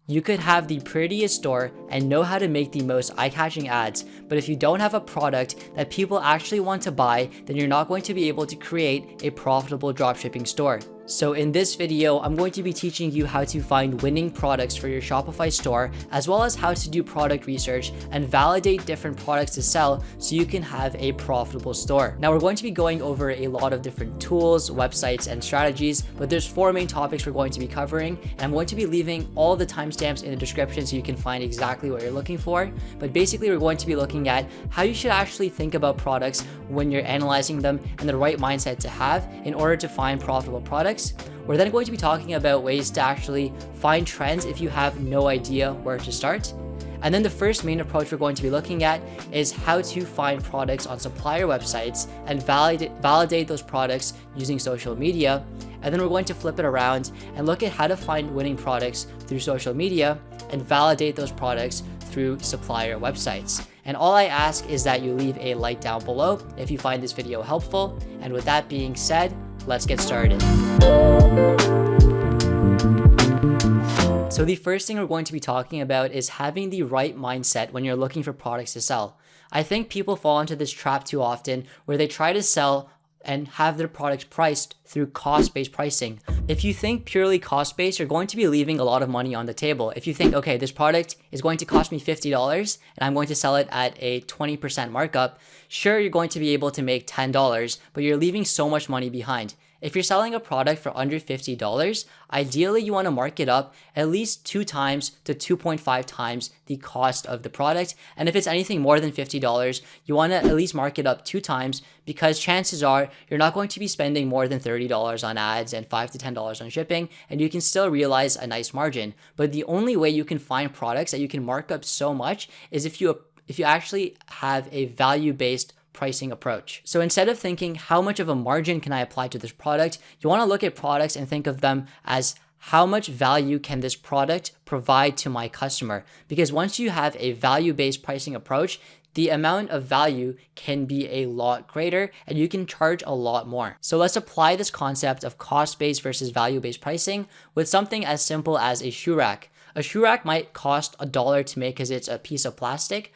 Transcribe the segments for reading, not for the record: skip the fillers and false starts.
You could have the prettiest store and know how to make the most eye-catching ads, but if you don't have a product that people actually want to buy, then you're not going to be able to create a profitable dropshipping store. So in this video, I'm going to be teaching you how to find winning products for your Shopify store, as well as how to do product research and validate different products to sell so you can have a profitable store. Now we're going to be going over a lot of different tools, websites, and strategies, but there's 4 main topics we're going to be covering, and I'm going to be leaving all the timestamps in the description so you can find exactly what you're looking for. But basically, we're going to be looking at how you should actually think about products when you're analyzing them and the right mindset to have in order to find profitable products. We're then going to be talking about ways to actually find trends if you have no idea where to start. And then the first main approach we're going to be looking at is how to find products on supplier websites and validate those products using social media. And then we're going to flip it around and look at how to find winning products through social media and validate those products through supplier websites. And all I ask is that you leave a like down below if you find this video helpful. And with that being said, let's get started. So the first thing we're going to be talking about is having the right mindset when you're looking for products to sell. I think people fall into this trap too often where they try to sell and have their products priced through cost-based pricing. If you think purely cost-based, you're going to be leaving a lot of money on the table. If you think, okay, this product is going to cost me $50 and I'm going to sell it at a 20% markup, sure, you're going to be able to make $10, but you're leaving so much money behind. If you're selling a product for under $50, ideally you want to mark it up at least 2 times to 2.5 times the cost of the product. And if it's anything more than $50, you want to at least mark it up 2 times, because chances are you're not going to be spending more than $30 on ads and $5 to $10 on shipping, and you can still realize a nice margin. But the only way you can find products that you can mark up so much is if you actually have a value-based pricing approach. So instead of thinking how much of a margin can I apply to this product, you want to look at products and think of them as how much value can this product provide to my customer? Because once you have a value-based pricing approach, the amount of value can be a lot greater and you can charge a lot more. So let's apply this concept of cost-based versus value-based pricing with something as simple as a shoe rack. A shoe rack might cost $1 to make because it's a piece of plastic.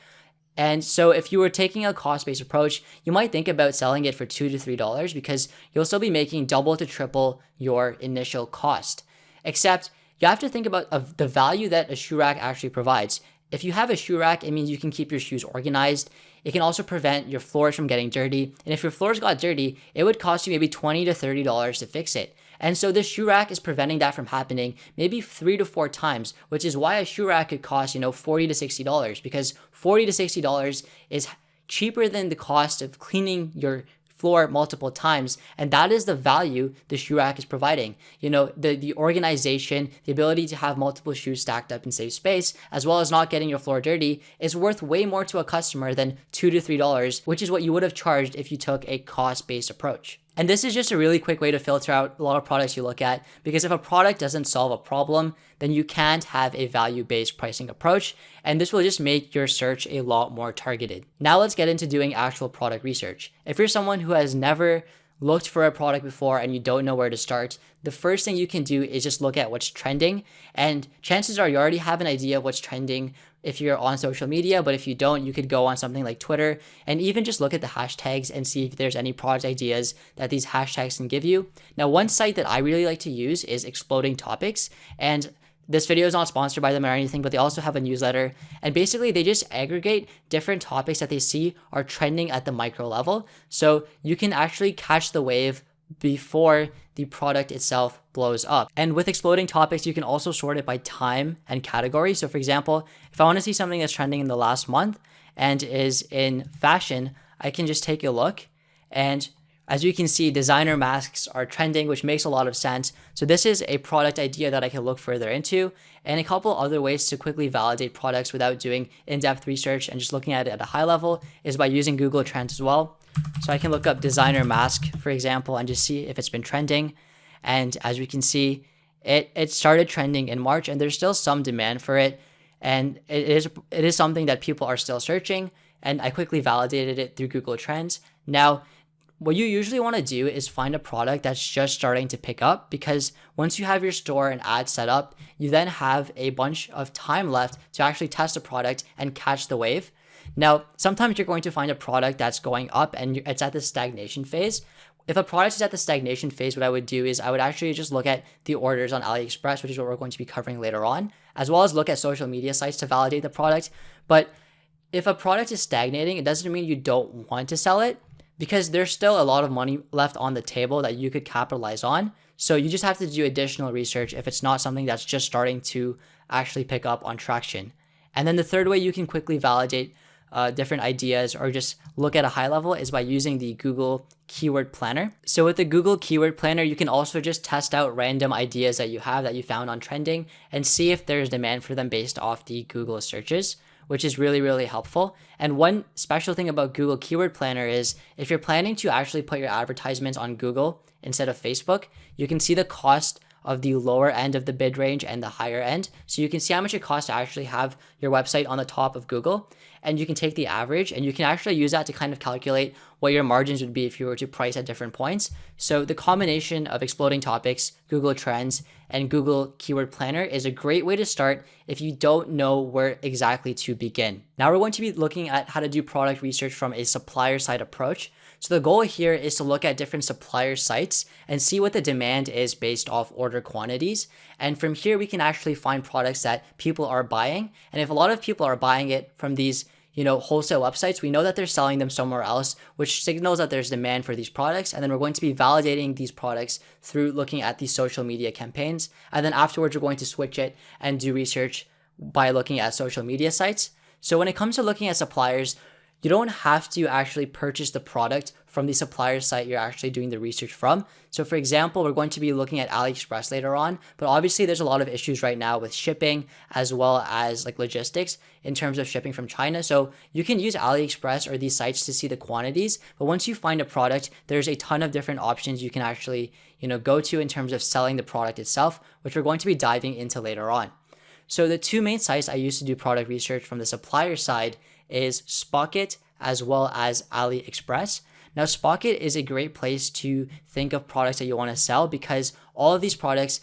And so if you were taking a cost-based approach, you might think about selling it for $2 to $3 because you'll still be making double to triple your initial cost. Except you have to think about the value that a shoe rack actually provides. If you have a shoe rack, it means you can keep your shoes organized. It can also prevent your floors from getting dirty. And if your floors got dirty, it would cost you maybe $20 to $30 to fix it. And so this shoe rack is preventing that from happening maybe 3 to 4 times, which is why a shoe rack could cost, $40 to $60, because $40 to $60 is cheaper than the cost of cleaning your floor multiple times. And that is the value the shoe rack is providing. The organization, the ability to have multiple shoes stacked up in safe space, as well as not getting your floor dirty, is worth way more to a customer than $2 to $3, which is what you would have charged if you took a cost-based approach. And this is just a really quick way to filter out a lot of products you look at, because if a product doesn't solve a problem, then you can't have a value-based pricing approach, and this will just make your search a lot more targeted. Now let's get into doing actual product research. If you're someone who has never looked for a product before and you don't know where to start, the first thing you can do is just look at what's trending. And chances are you already have an idea of what's trending if you're on social media, but if you don't, you could go on something like Twitter and even just look at the hashtags and see if there's any product ideas that these hashtags can give you. Now, one site that I really like to use is Exploding Topics, and this video is not sponsored by them or anything, but they also have a newsletter, and basically they just aggregate different topics that they see are trending at the micro level. So you can actually catch the wave before the product itself blows up. And with Exploding Topics, you can also sort it by time and category. So for example, if I want to see something that's trending in the last month and is in fashion, I can just take a look, and as you can see, designer masks are trending, which makes a lot of sense. So this is a product idea that I can look further into. And a couple other ways to quickly validate products without doing in-depth research and just looking at it at a high level is by using Google Trends as well. So I can look up designer mask, for example, and just see if it's been trending. And as we can see, it started trending in March, and there's still some demand for it. And it is something that people are still searching. And I quickly validated it through Google Trends. Now, What you usually want to do is find a product that's just starting to pick up, because once you have your store and ads set up, you then have a bunch of time left to actually test a product and catch the wave. Now, sometimes you're going to find a product that's going up and it's at the stagnation phase. If a product is at the stagnation phase, what I would do is I would actually just look at the orders on AliExpress, which is what we're going to be covering later on, as well as look at social media sites to validate the product. But if a product is stagnating, it doesn't mean you don't want to sell it, because there's still a lot of money left on the table that you could capitalize on. So you just have to do additional research if it's not something that's just starting to actually pick up on traction. And then the third way you can quickly validate different ideas or just look at a high level is by using the Google Keyword Planner. So with the Google Keyword Planner, you can also just test out random ideas that you have that you found on trending and see if there's demand for them based off the Google searches, which is really, really helpful. And one special thing about Google Keyword Planner is if you're planning to actually put your advertisements on Google instead of Facebook, you can see the cost of the lower end of the bid range and the higher end. So you can see how much it costs to actually have your website on the top of Google, and you can take the average and you can actually use that to kind of calculate what your margins would be if you were to price at different points. So the combination of exploding topics, Google Trends, and Google Keyword Planner is a great way to start if you don't know where exactly to begin. Now we're going to be looking at how to do product research from a supplier side approach. So the goal here is to look at different supplier sites and see what the demand is based off order quantities. And from here, we can actually find products that people are buying. And if a lot of people are buying it from these, wholesale websites, we know that they're selling them somewhere else, which signals that there's demand for these products. And then we're going to be validating these products through looking at these social media campaigns. And then afterwards, we're going to switch it and do research by looking at social media sites. So when it comes to looking at suppliers, you don't have to actually purchase the product from the supplier site you're actually doing the research from. So for example, we're going to be looking at AliExpress later on, but obviously there's a lot of issues right now with shipping as well as like logistics in terms of shipping from China. So you can use AliExpress or these sites to see the quantities, but once you find a product, there's a ton of different options you can actually, go to in terms of selling the product itself, which we're going to be diving into later on. So the two main sites I use to do product research from the supplier side is Spocket as well as AliExpress. Now, Spocket is a great place to think of products that you want to sell because all of these products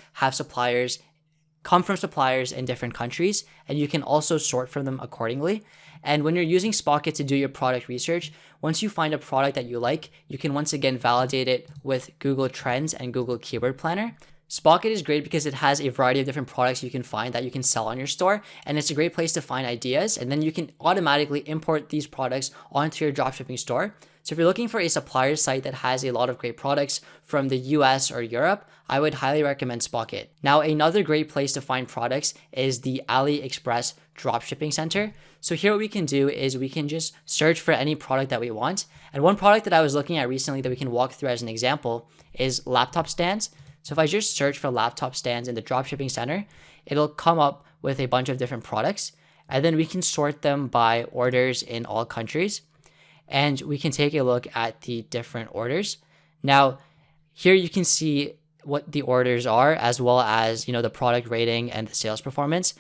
come from suppliers in different countries, and you can also sort for them accordingly. And when you're using Spocket to do your product research, once you find a product that you like, you can once again validate it with Google Trends and Google Keyword Planner. Spocket is great because it has a variety of different products you can find that you can sell on your store, and it's a great place to find ideas, and then you can automatically import these products onto your dropshipping store. So if you're looking for a supplier site that has a lot of great products from the US or Europe, I would highly recommend Spocket. Now, another great place to find products is the AliExpress Dropshipping Center. So here what we can do is we can just search for any product that we want. And one product that I was looking at recently that we can walk through as an example is laptop stands. So if I just search for laptop stands in the dropshipping center, it'll come up with a bunch of different products, and then we can sort them by orders in all countries, and we can take a look at the different orders. Now, here you can see what the orders are, as well as, the product rating and the sales performance.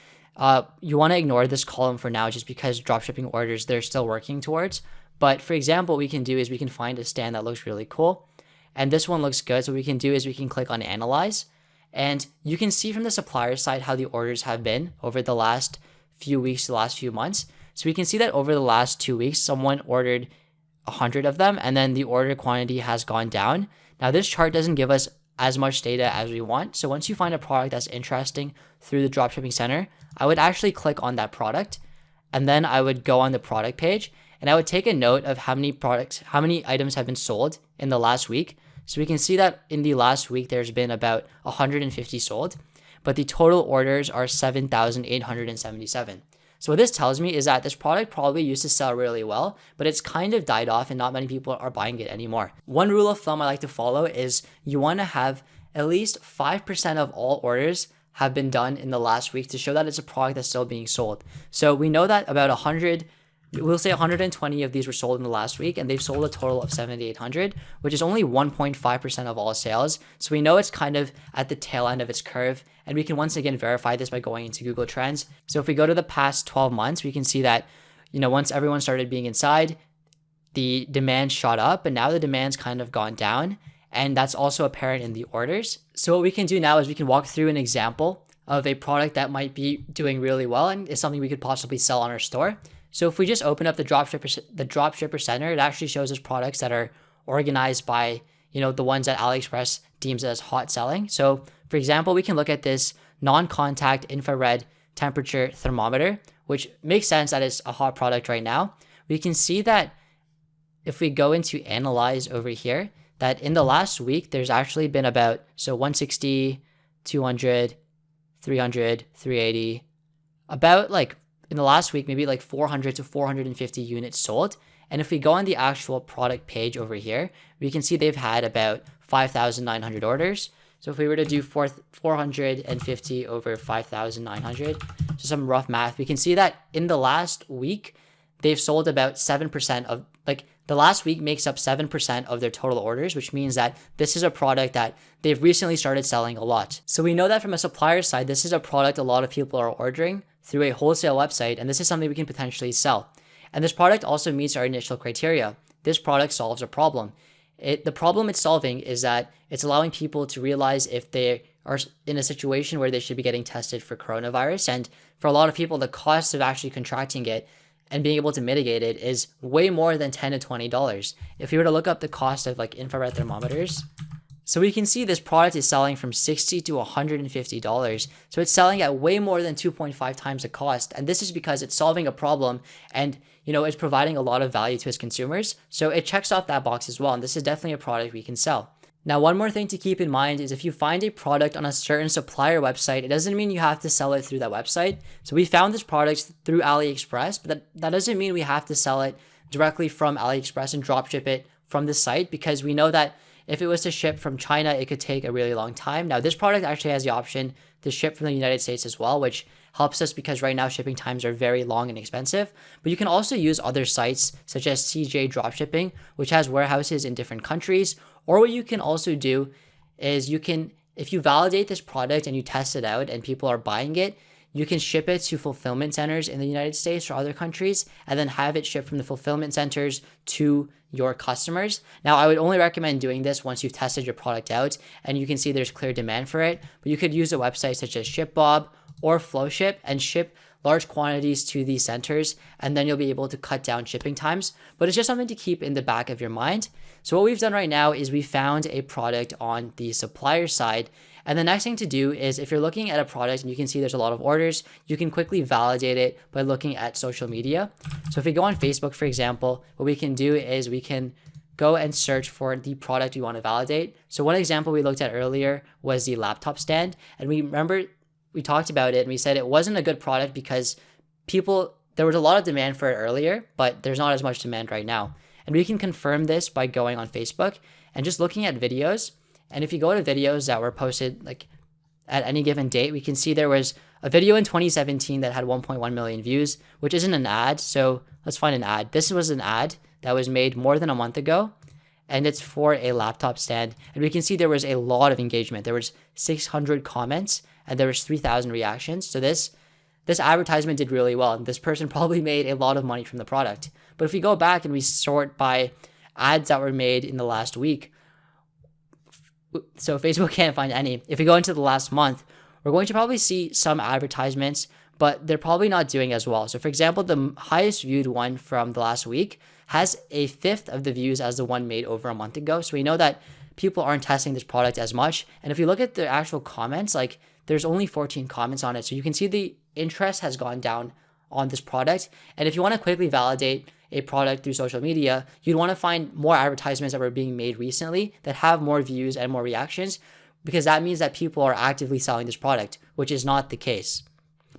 You want to ignore this column for now, just because dropshipping orders, they're still working towards. But for example, what we can do is we can find a stand that looks really cool. And this one looks good. So what we can do is we can click on Analyze. And you can see from the supplier side how the orders have been over the last few weeks, the last few months. So we can see that over the last 2 weeks, someone ordered 100 of them, and then the order quantity has gone down. Now, this chart doesn't give us as much data as we want. So once you find a product that's interesting through the dropshipping center, I would actually click on that product, and then I would go on the product page, and I would take a note of how many items have been sold in the last week. So we can see that in the last week, there's been about 150 sold, but the total orders are 7,877. So what this tells me is that this product probably used to sell really well, but it's kind of died off and not many people are buying it anymore. One rule of thumb I like to follow is you want to have at least 5% of all orders have been done in the last week to show that it's a product that's still being sold. So we know that about 120 of these were sold in the last week, and they've sold a total of 7,800, which is only 1.5% of all sales. So we know it's kind of at the tail end of its curve, and we can once again verify this by going into Google Trends. So if we go to the past 12 months, we can see that, once everyone started being inside, the demand shot up, and now the demand's kind of gone down. And that's also apparent in the orders. So what we can do now is we can walk through an example of a product that might be doing really well and is something we could possibly sell on our store. So if we just open up the Dropshipper Center, it actually shows us products that are organized by, the ones that AliExpress deems as hot selling. So for example, we can look at this non-contact infrared temperature thermometer, which makes sense that it's a hot product right now. We can see that if we go into analyze over here, that in the last week, there's actually been about, 160, 200, 300, 380, about like in the last week, maybe like 400 to 450 units sold. And if we go on the actual product page over here, we can see they've had about 5,900 orders. So if we were to do 450 over 5,900, so some rough math, we can see that in the last week, they've sold about 7% of, the last week makes up 7% of their total orders, which means that this is a product that they've recently started selling a lot. So we know that from a supplier side, this is a product a lot of people are ordering through a wholesale website, and this is something we can potentially sell. And this product also meets our initial criteria. This product solves a problem. The problem it's solving is that it's allowing people to realize if they are in a situation where they should be getting tested for coronavirus. And for a lot of people, the cost of actually contracting it and being able to mitigate it is way more than $10 to $20. If you were to look up the cost of infrared thermometers, so we can see this product is selling from $60 to $150. So it's selling at way more than 2.5 times the cost. And this is because it's solving a problem and, it's providing a lot of value to its consumers. So it checks off that box as well. And this is definitely a product we can sell. Now, one more thing to keep in mind is if you find a product on a certain supplier website, it doesn't mean you have to sell it through that website. So we found this product through AliExpress, but that doesn't mean we have to sell it directly from AliExpress and dropship it from the site, because we know that if it was to ship from China, it could take a really long time. Now, this product actually has the option to ship from the United States as well, which helps us because right now shipping times are very long and expensive. But you can also use other sites such as CJ Dropshipping, which has warehouses in different countries. Or what you can also do is if you validate this product and you test it out and people are buying it, you can ship it to fulfillment centers in the United States or other countries and then have it shipped from the fulfillment centers to your customers. Now, I would only recommend doing this once you've tested your product out and you can see there's clear demand for it. But you could use a website such as ShipBob or FlowShip and ship large quantities to these centers, and then you'll be able to cut down shipping times. But it's just something to keep in the back of your mind. So what we've done right now is we found a product on the supplier side. And the next thing to do is if you're looking at a product and you can see there's a lot of orders, you can quickly validate it by looking at social media. So if we go on Facebook, for example, what we can do is we can go and search for the product we want to validate. So one example we looked at earlier was the laptop stand. And we talked about it and we said it wasn't a good product because there was a lot of demand for it earlier, but there's not as much demand right now. And we can confirm this by going on Facebook and just looking at videos. And if you go to videos that were posted at any given date, we can see there was a video in 2017 that had 1.1 million views, which isn't an ad. So let's find an ad. This was an ad that was made more than a month ago, and it's for a laptop stand. And we can see there was a lot of engagement. There was 600 comments and there was 3,000 reactions. So this advertisement did really well. And this person probably made a lot of money from the product. But if we go back and we sort by ads that were made in the last week, so Facebook can't find any. If we go into the last month, we're going to probably see some advertisements, but they're probably not doing as well. So for example, the highest viewed one from the last week has a fifth of the views as the one made over a month ago. So we know that people aren't testing this product as much. And if you look at the actual comments, there's only 14 comments on it. So you can see the interest has gone down on this product. And if you want to quickly validate a product through social media, you'd want to find more advertisements that were being made recently that have more views and more reactions, because that means that people are actively selling this product, which is not the case.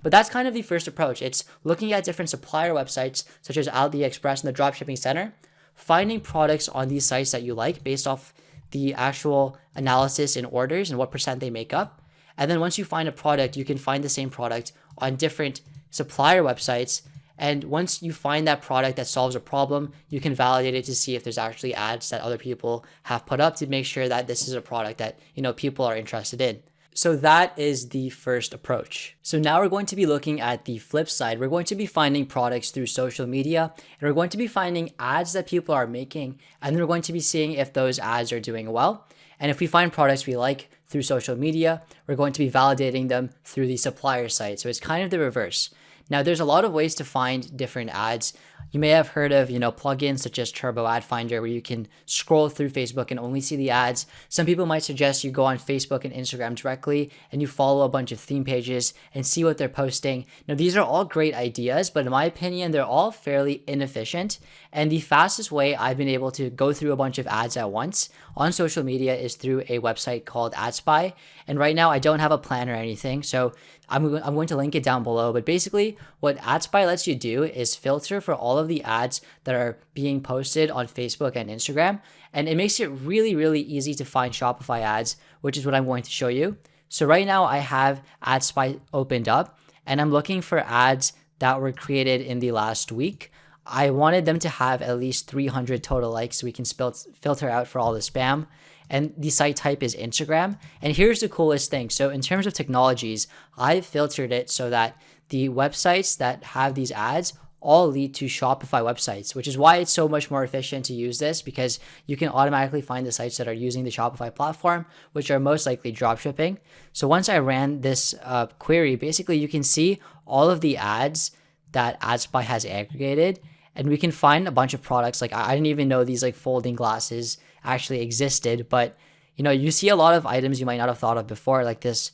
But that's kind of the first approach. It's looking at different supplier websites such as AliExpress and the Dropshipping Center, finding products on these sites that you like based off the actual analysis in orders and what percent they make up. And then once you find a product, you can find the same product on different supplier websites. And once you find that product that solves a problem, you can validate it to see if there's actually ads that other people have put up to make sure that this is a product that, people are interested in. So that is the first approach. So now we're going to be looking at the flip side. We're going to be finding products through social media, and we're going to be finding ads that people are making, and then we're going to be seeing if those ads are doing well. And if we find products we like through social media, we're going to be validating them through the supplier site. So it's kind of the reverse. Now, there's a lot of ways to find different ads. You may have heard of, plugins such as Turbo Ad Finder, where you can scroll through Facebook and only see the ads. Some people might suggest you go on Facebook and Instagram directly and you follow a bunch of theme pages and see what they're posting. Now, these are all great ideas, but in my opinion, they're all fairly inefficient. And the fastest way I've been able to go through a bunch of ads at once on social media is through a website called AdSpy. And right now, I don't have a plan or anything, so I'm going to link it down below. But basically, what AdSpy lets you do is filter for all of the ads that are being posted on Facebook and Instagram. And it makes it really, really easy to find Shopify ads, which is what I'm going to show you. So right now I have AdSpy opened up and I'm looking for ads that were created in the last week. I wanted them to have at least 300 total likes so we can filter out for all the spam. And the site type is Instagram. And here's the coolest thing. So in terms of technologies, I've filtered it so that the websites that have these ads all lead to Shopify websites, which is why it's so much more efficient to use this, because you can automatically find the sites that are using the Shopify platform, which are most likely dropshipping. So once I ran this query, basically you can see all of the ads that AdSpy has aggregated, and we can find a bunch of products. Like I didn't even know these like folding glasses actually existed, but you see a lot of items you might not have thought of before, like this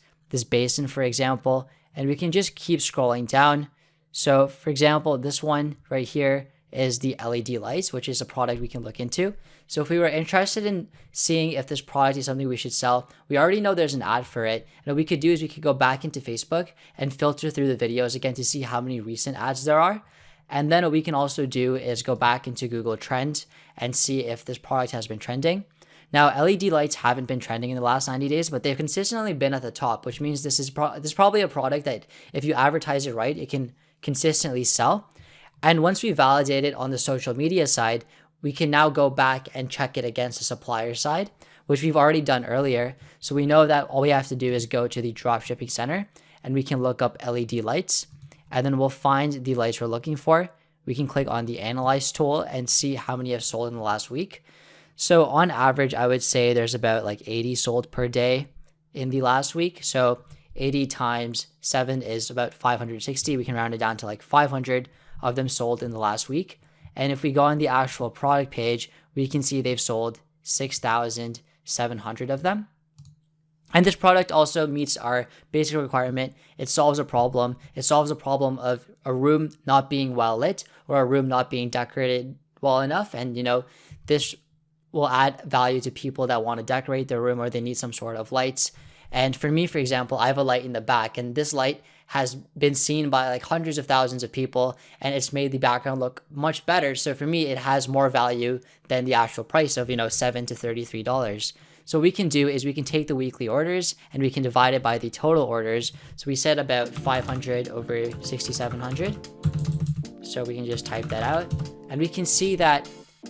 basin, for example, and we can just keep scrolling down. So for example, this one right here is the LED lights, which is a product we can look into. So if we were interested in seeing if this product is something we should sell, we already know there's an ad for it. And what we could do is we could go back into Facebook and filter through the videos again to see how many recent ads there are. And then what we can also do is go back into Google Trends and see if this product has been trending. Now, LED lights haven't been trending in the last 90 days, but they've consistently been at the top, which means this is probably a product that if you advertise it right, it can consistently sell. And once we validate it on the social media side, we can now go back and check it against the supplier side, which we've already done earlier. So we know that all we have to do is go to the dropshipping center and we can look up LED lights, and then we'll find the lights we're looking for. We can click on the analyze tool and see how many have sold in the last week. So on average, I would say there's about like 80 sold per day in the last week. So 80 times 7 is about 560. We can round it down to like 500 of them sold in the last week. And if we go on the actual product page, we can see they've sold 6,700 of them. And this product also meets our basic requirement. It solves a problem. It solves a problem of a room not being well lit or a room not being decorated well enough. And, this will add value to people that want to decorate their room or they need some sort of lights. And for me, for example, I have a light in the back, and this light has been seen by like hundreds of thousands of people, and it's made the background look much better. So for me, it has more value than the actual price of, $7 to $33. So what we can do is we can take the weekly orders and we can divide it by the total orders. So we said about 500 over 6,700. So we can just type that out, and we can see that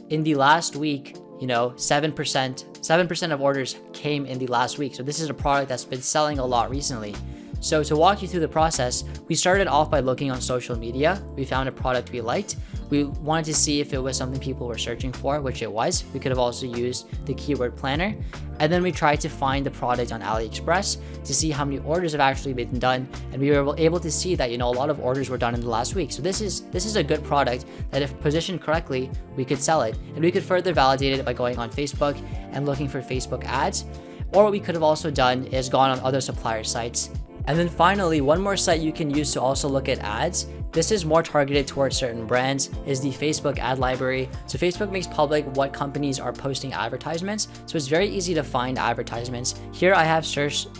in the last week, 7% of orders came in the last week. So this is a product that's been selling a lot recently. So to walk you through the process, we started off by looking on social media. We found a product we liked. We wanted to see if it was something people were searching for, which it was. We could have also used the keyword planner. And then we tried to find the product on AliExpress to see how many orders have actually been done. And we were able to see that, a lot of orders were done in the last week. So this is a good product that if positioned correctly, we could sell it. And we could further validate it by going on Facebook and looking for Facebook ads. Or what we could have also done is gone on other supplier sites. And then finally, one more site you can use to also look at ads. This is more targeted towards certain brands, is the Facebook ad library. So Facebook makes public what companies are posting advertisements. So it's very easy to find advertisements. Here I have searched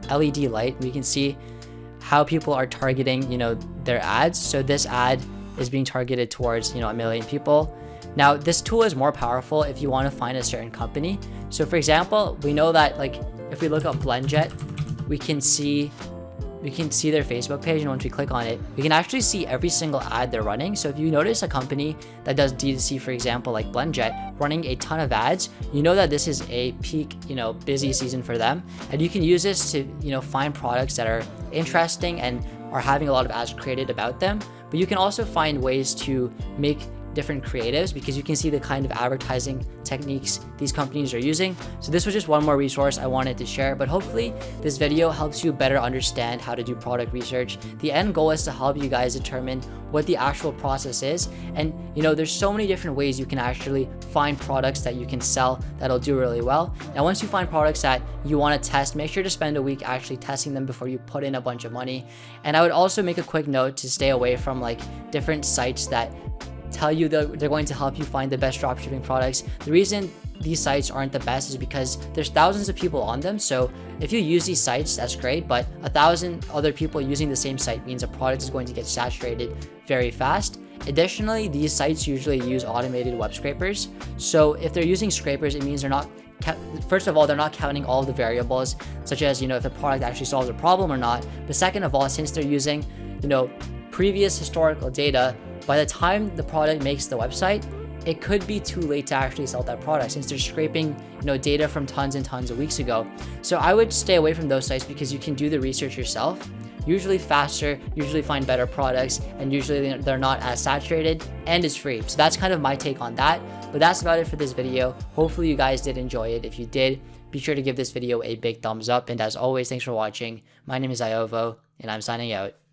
LED light. We can see how people are targeting, their ads. So this ad is being targeted towards, 1 million people. Now, this tool is more powerful if you want to find a certain company. So for example, we know that if we look up BlendJet, we can see we can see their Facebook page, and once we click on it, we can actually see every single ad they're running. So if you notice a company that does D2C, for example, like BlendJet, running a ton of ads, you know that this is a peak, busy season for them. And you can use this to, find products that are interesting and are having a lot of ads created about them. But you can also find ways to make different creatives, because you can see the kind of advertising techniques these companies are using. So this was just one more resource I wanted to share, but hopefully this video helps you better understand how to do product research. The end goal is to help you guys determine what the actual process is. And there's so many different ways you can actually find products that you can sell that'll do really well. Now, once you find products that you want to test, make sure to spend a week actually testing them before you put in a bunch of money. And I would also make a quick note to stay away from like different sites that tell you that they're going to help you find the best dropshipping products. The reason these sites aren't the best is because there's thousands of people on them. So if you use these sites, that's great, but 1,000 other people using the same site means a product is going to get saturated very fast. Additionally, these sites usually use automated web scrapers. So if they're using scrapers, it means they're not, first of all, they're not counting all of the variables, such as, if the product actually solves a problem or not. But second of all, since they're using, previous historical data, by the time the product makes the website, it could be too late to actually sell that product, since they're scraping data from tons and tons of weeks ago. So I would stay away from those sites, because you can do the research yourself, usually faster, usually find better products, and usually they're not as saturated, and it's free. So that's kind of my take on that. But that's about it for this video. Hopefully you guys did enjoy it. If you did, be sure to give this video a big thumbs up. And as always, thanks for watching. My name is Ziovo, and I'm signing out.